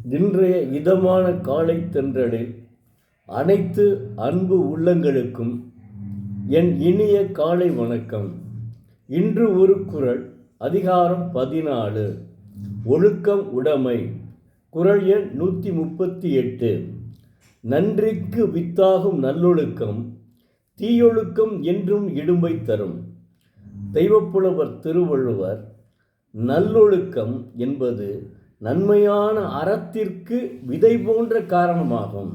இன்றைய இதமான காலை தென்றலில் அனைத்து அன்பு உள்ளங்களுக்கும் என் இனிய காலை வணக்கம். இன்று ஒரு குறள், அதிகாரம் 14, ஒழுக்கம் உடைமை. குறள் எண் 138. நன்றிக்கு வித்தாகும் நல்லொழுக்கம் தீயொழுக்கம் என்றும் இடும்பை தரும். தெய்வப்புலவர் திருவள்ளுவர் நல்லொழுக்கம் என்பது நன்மையான அறத்திற்கு விதை போன்ற காரணமாகும்.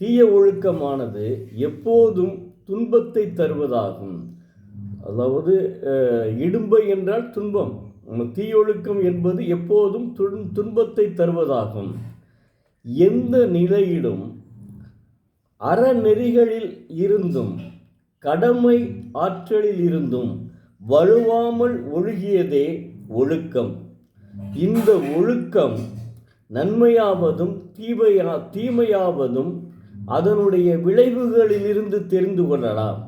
தீய ஒழுக்கமானது எப்போதும் துன்பத்தை தருவதாகும். அதாவது இடும்பை என்றால் துன்பம், தீயொழுக்கம் என்பது எப்போதும் துன்பத்தை தருவதாகும். எந்த நிலையிலும் அறநெறிகளில் இருந்தும் கடமை ஆற்றலில் இருந்தும் வலுவாமல் ஒழுகியதே ஒழுக்கம். இந்த ஒழுக்கம் நன்மையாவதும் தீமையாவதும் அதனுடைய விளைவுகளிலிருந்து தெரிந்து கொள்ளலாம்.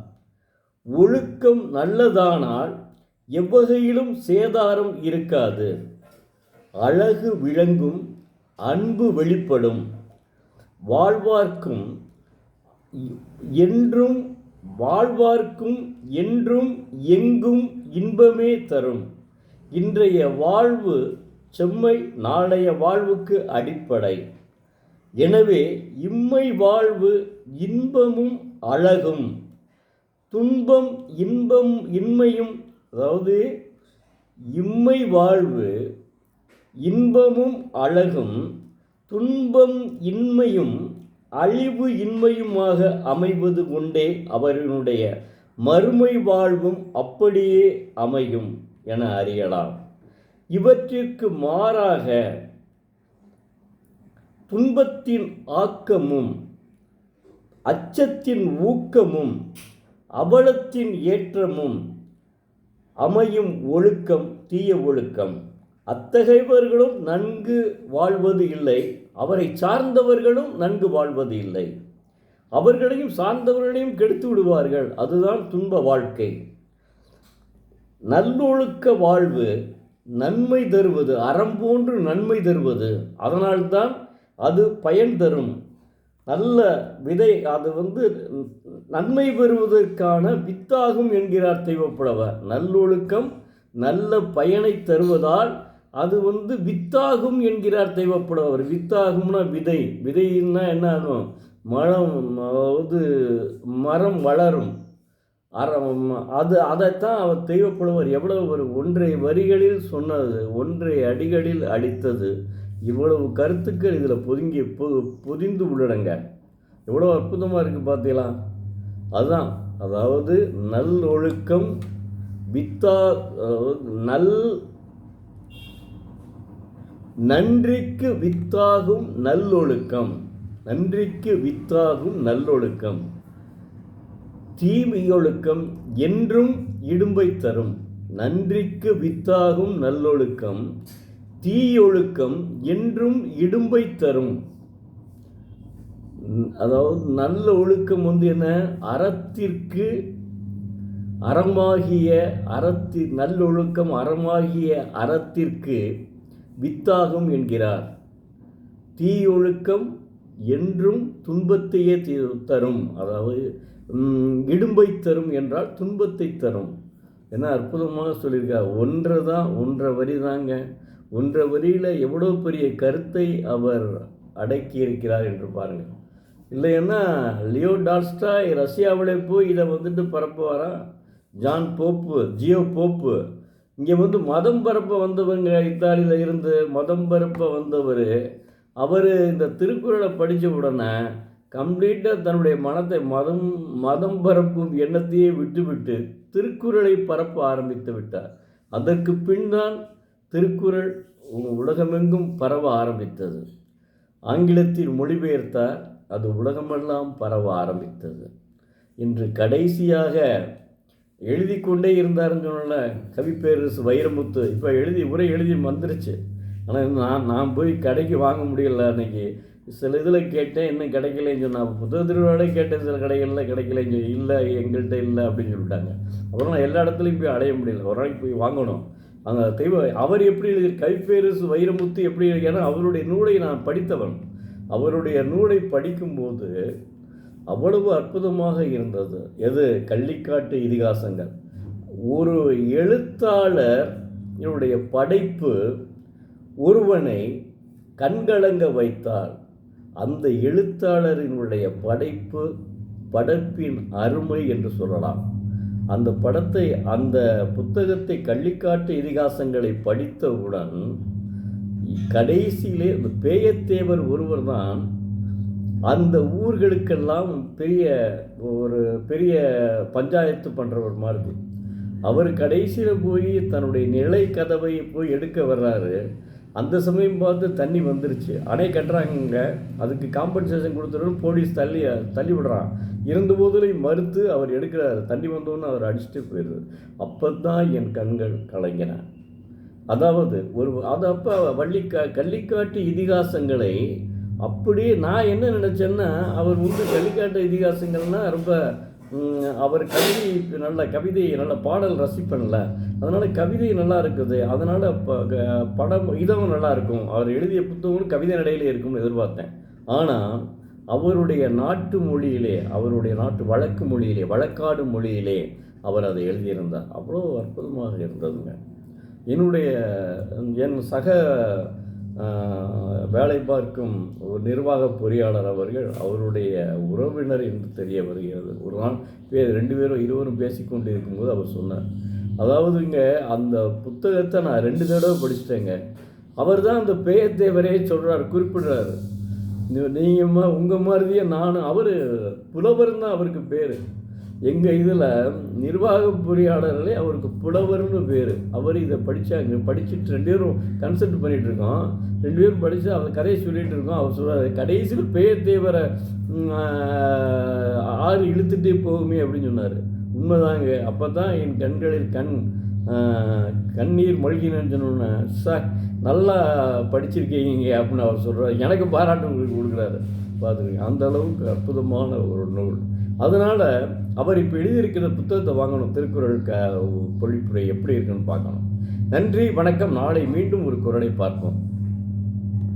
ஒழுக்கம் நல்லதானால் எவ்வகையிலும் சேதாரம் இருக்காது. அழகு விளங்கும், அன்பு வெளிப்படும், வாழ்வார்க்கும் என்றும் எங்கும் இன்பமே தரும். இன்றைய வாழ்வு செம்மை நாளைய வாழ்வுக்கு அடிப்படை. எனவே இம்மை வாழ்வு இன்பமும் அழகும், துன்பம் இன்மையும். அதாவது இம்மை வாழ்வு இன்பமும் அழகும், துன்பம் இன்மையும் அழிவு இன்மையுமாக அமைவது கொண்டே அவர்களுடைய மறுமை வாழ்வும் அப்படியே அமையும் என அறியலாம். இவற்றிற்கு மாறாக துன்பத்தின் ஆக்கமும் அச்சத்தின் ஊக்கமும் அவலத்தின் ஏற்றமும் அமையும் ஒழுக்கம் தீய ஒழுக்கம். அத்தகையவர்களும் நன்கு வாழ்வது இல்லை, அவரை சார்ந்தவர்களும் நன்கு வாழ்வது இல்லை. அவர்களையும் சார்ந்தவர்களையும் கெடுத்து விடுவார்கள். அதுதான் துன்ப வாழ்க்கை. நல்லொழுக்க வாழ்வு நன்மை தருவது, அறம் போன்று நன்மை தருவது. அதனால்தான் அது பயன் தரும். நல்ல விதை, அது நன்மை பெறுவதற்கான வித்தாகும் என்கிறார் தெய்வப்புலவர். நல்லொழுக்கம் நல்ல பயனை தருவதால் அது வித்தாகும் என்கிறார் தெய்வப்புலவர். வித்தாகும்னா விதை, விதைன்னா என்ன ஆகும்? மரம் வளரும். அதைத்தான் அவர் தெய்வப்புலவர் எவ்வளவு ஒரு ஒன்றை வரிகளில் சொன்னது, ஒன்றை அடிகளில் அளித்தது. இவ்வளவு கருத்துக்கள் இதில் பொதிந்து உள்ளடங்க. எவ்வளோ அற்புதமாக இருக்குது பார்த்தீங்களா? அதுதான், அதாவது நல்லொழுக்கம் நன்றிக்கு வித்தாகும் நல்லொழுக்கம், நன்றிக்கு வித்தாகும் நல்லொழுக்கம் தீமையொழுக்கம் என்றும் இடும்பை தரும். நன்றிக்கு வித்தாகும் நல்லொழுக்கம் தீயொழுக்கம் என்றும் இடும்பை தரும். அதாவது நல்ல ஒழுக்கம் என்ன? அறத்திற்கு அறமாகிய நல்லொழுக்கம் அறமாகிய அறத்திற்கு வித்தாகும் என்கிறார். தீயொழுக்கம் என்றும் துன்பத்தையே தரும். அதாவது இடும்பை தரும் என்றால் துன்பத்தை தரும். என்ன அற்புதமாக சொல்லியிருக்கார். ஒன்றரை வரி தாங்க. ஒன்றரை வரியில் எவ்வளோ பெரிய கருத்தை அவர் அடக்கி இருக்கிறார் என்று பாருங்கள். இல்லைன்னா லியோ டால்ஸ்டாய் ரஷ்யாவிலே போய் இதை பரப்புவாரா? ஜியோ போப்பு இங்கே மதம் பரப்ப வந்தவங்க, இத்தாலியில் இருந்து மதம் பரப்ப வந்தவர். அவர் இந்த திருக்குறளை படித்த உடனே கம்ப்ளீட்டாக தன்னுடைய மனத்தை மதம் பரப்பும் எண்ணத்தையே விட்டுவிட்டு திருக்குறளை பரப்ப ஆரம்பித்து விட்டார். அதற்கு பின் தான் திருக்குறள் உலகமெங்கும் பரவ ஆரம்பித்தது. ஆங்கிலத்தில் மொழிபெயர்த்தார், அது உலகமெல்லாம் பரவ ஆரம்பித்தது. இன்று கடைசியாக எழுதி கொண்டே இருந்தாருன்னு சொன்னல கவிப்பேரரசு வைரமுத்து. இப்போ உரை எழுதி வந்துருச்சு. ஆனால் நான் போய் கடைக்கு வாங்க முடியல. அன்றைக்கி சில இதில் கேட்டேன், இன்னும் கிடைக்கலன்னு சொன்னால். புத்தக திருவிழாவே கேட்டேன், சில கடைகளில் கிடைக்கலன்னு இல்லை, எங்கள்கிட்ட இல்லை அப்படின்னு சொல்லிட்டாங்க. அப்புறம் நான் எல்லா இடத்துலையும் போய் அடைய முடியல. ஒரு நாளைக்கு போய் வாங்கணும். அந்த அவர் எப்படி எழுதி கைப்பேரசு வைரமுத்து எப்படி எழுதினா அவருடைய நூலை நான் படித்தவன். அவருடைய நூலை படிக்கும்போது அவ்வளவு அற்புதமாக இருந்தது. எது கள்ளிக்காட்டு இதிகாசங்கள். ஒரு எழுத்தாளர் என்னுடைய படைப்பு ஒருவனை கண்கலங்க வைத்தால் அந்த எழுத்தாளரினுடைய படைப்பின் அருமை என்று சொல்லலாம். அந்த புத்தகத்தை கள்ளிக்காட்டு இதிகாசங்களை படித்தவுடன் கடைசியிலே இந்த பேயத்தேவர் ஒருவர் தான் அந்த ஊர்களுக்கெல்லாம் பெரிய பஞ்சாயத்து பண்ணுறவர் மாதிரி. அவர் கடைசியில் போய் தன்னுடைய நிலை கதவை போய் எடுக்க வர்றாரு. அந்த சமயம் பார்த்து தண்ணி வந்துருச்சு, அணை கட்டுறாங்க, அதுக்கு காம்பன்சேஷன் கொடுத்துருன்னு போலீஸ் தள்ளி விடுறான். இருந்தபோதிலும் மறுத்து அவர் எடுக்கிறார். தண்ணி வந்தோன்னு அவர் அடிச்சுட்டு போயிடுது. அப்போ தான் என் கண்கள் கலங்கின. அதாவது அப்போ கள்ளிக்காட்டு இதிகாசங்களை அப்படியே நான் என்ன நினச்சேன்னா, அவர் கள்ளிக்காட்டு இதிகாசங்கள்னால் ரொம்ப அவர் கவிதை நல்ல பாடல் ரசிப்பேன்ல, அதனால் கவிதை நல்லா இருக்குது, அதனால் படம் இதமும் நல்லா இருக்கும், அவர் எழுதிய புத்தகங்களும் கவிதை நடையிலே இருக்கும்னு எதிர்பார்த்தேன். ஆனால் அவருடைய நாட்டு மொழியிலே, அவருடைய நாட்டு வழக்கு மொழியிலே, வழக்காடு மொழியிலே அவர் அதை எழுதியிருந்தார். அவ்வளோ அற்புதமாக இருந்ததுங்க. என் சக வேலை பார்க்கும் ஒரு நிர்வாக பொறியாளர் அவருடைய உறவினர் என்று தெரிய வருகிறது. ஒரு நாள் இருவரும் பேசிக்கொண்டு இருக்கும்போது அவர் சொன்னார், அதாவதுங்க அந்த புத்தகத்தை நான் 2 தடவை படிச்சிட்டேங்க. அவர் தான் அந்த பேயத்தேவரே சொல்கிறார், குறிப்பிடுறாரு. நீங்கள் உங்கள் மாதிரியே நானும், அவர் புலவர் தான் அவருக்கு பேர். எங்கள் இதில் நிர்வாக பொறியாளர்களே அவருக்கு புலவர்னு பேர். அவர் இதை படிச்சுட்டு 2 பேரும் கன்சல்ட் பண்ணிகிட்டு இருக்கோம். 2 பேரும் படித்து அவர் கதையை சொல்லிகிட்டு இருக்கோம். அவர் சொல்கிறார், கடைசியில் பேயத்தேவரை ஆறு இழுத்துட்டே போகுமே அப்படின்னு சொன்னார். உண்மைதாங்க. அப்போ தான் என் கண்களில் கண்ணீர் மொழிகினு சொன்னோன்னே, நல்லா படிச்சிருக்கீங்க அப்படின்னு அவர் சொல்கிறார். எனக்கு பாராட்டு கொடுக்குறாரு. பார்த்துருக்கேன். அந்த அளவுக்கு அற்புதமான ஒரு நூல். அதனால் அவர் இப்போ எழுதியிருக்கிற புத்தகத்தை வாங்கணும். திருக்குறள் பொழிப்புரை எப்படி இருக்குன்னு பார்க்கணும். நன்றி, வணக்கம். நாளை மீண்டும் ஒரு குறளை பார்ப்போம்.